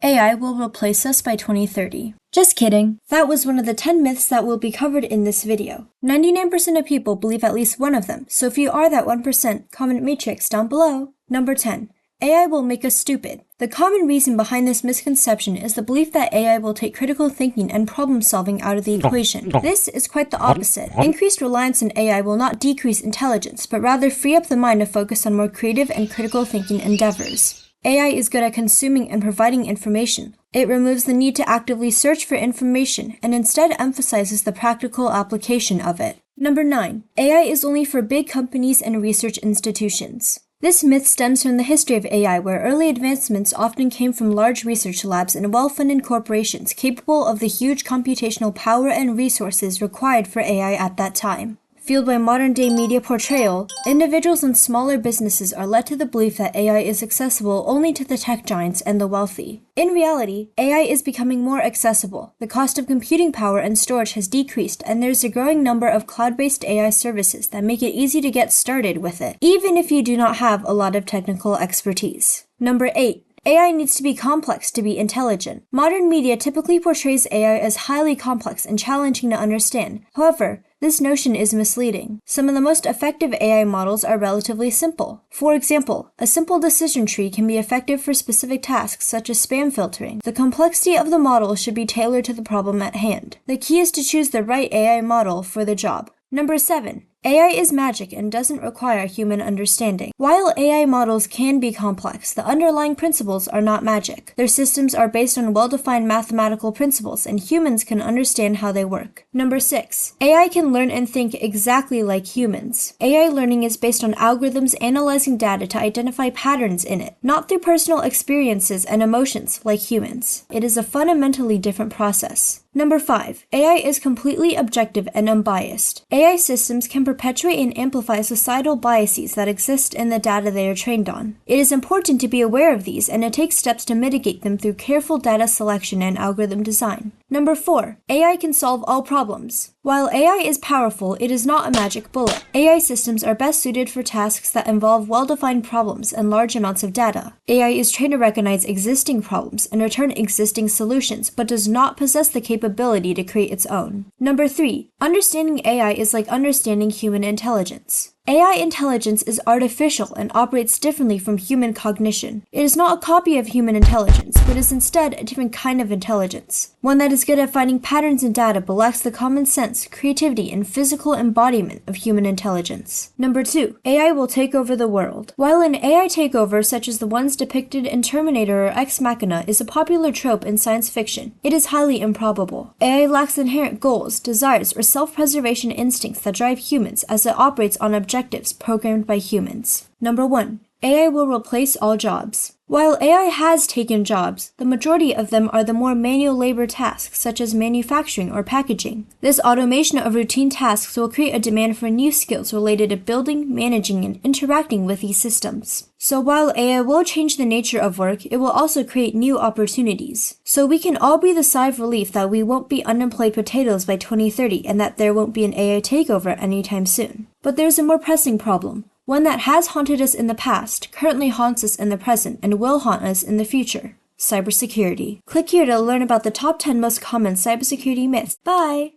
AI will replace us by 2030. Just kidding. That was one of the 10 myths that will be covered in this video. 99% of people believe at least one of them, so if you are that 1%, comment matrix down below. Number 10. AI will make us stupid. The common reason behind this misconception is the belief that AI will take critical thinking and problem solving out of the equation. This is quite the opposite. Increased reliance on AI will not decrease intelligence, but rather free up the mind to focus on more creative and critical thinking endeavors. AI is good at consuming and providing information. It removes the need to actively search for information and instead emphasizes the practical application of it. Number 9. AI is only for big companies and research institutions. This myth stems from the history of AI, where early advancements often came from large research labs and well-funded corporations capable of the huge computational power and resources required for AI at that time. Fueled by modern-day media portrayal, individuals and smaller businesses are led to the belief that AI is accessible only to the tech giants and the wealthy. In reality, AI is becoming more accessible. The cost of computing power and storage has decreased, and there's a growing number of cloud-based AI services that make it easy to get started with it, even if you do not have a lot of technical expertise. Number 8. AI needs to be complex to be intelligent. Modern media typically portrays AI as highly complex and challenging to understand. However, this notion is misleading. Some of the most effective AI models are relatively simple. For example, a simple decision tree can be effective for specific tasks such as spam filtering. The complexity of the model should be tailored to the problem at hand. The key is to choose the right AI model for the job. Number 7. AI is magic and doesn't require human understanding. While AI models can be complex, the underlying principles are not magic. Their systems are based on well-defined mathematical principles, and humans can understand how they work. Number 6. AI can learn and think exactly like humans. AI learning is based on algorithms analyzing data to identify patterns in it, not through personal experiences and emotions like humans. It is a fundamentally different process. Number 5. AI is completely objective and unbiased. AI systems can perpetuate and amplify societal biases that exist in the data they are trained on. It is important to be aware of these and to take steps to mitigate them through careful data selection and algorithm design. Number 4. AI can solve all problems. While AI is powerful, it is not a magic bullet. AI systems are best suited for tasks that involve well-defined problems and large amounts of data. AI is trained to recognize existing problems and return existing solutions, but does not possess the capability to create its own. Number 3. Understanding AI is like understanding human intelligence. AI intelligence is artificial and operates differently from human cognition. It is not a copy of human intelligence, but is instead a different kind of intelligence. One that is good at finding patterns in data but lacks the common sense, creativity, and physical embodiment of human intelligence. Number 2. AI will take over the world. While an AI takeover such as the ones depicted in Terminator or Ex Machina is a popular trope in science fiction, it is highly improbable. AI lacks inherent goals, desires, or self-preservation instincts that drive humans as it operates on objectives programmed by humans. Number 1. AI will replace all jobs. While AI has taken jobs, the majority of them are the more manual labor tasks such as manufacturing or packaging. This automation of routine tasks will create a demand for new skills related to building, managing, and interacting with these systems. So while AI will change the nature of work, it will also create new opportunities. So we can all breathe a sigh of relief that we won't be unemployed potatoes by 2030 and that there won't be an AI takeover anytime soon. But there's a more pressing problem. One that has haunted us in the past, currently haunts us in the present, and will haunt us in the future. Cybersecurity. Click here to learn about the top 10 most common cybersecurity myths. Bye!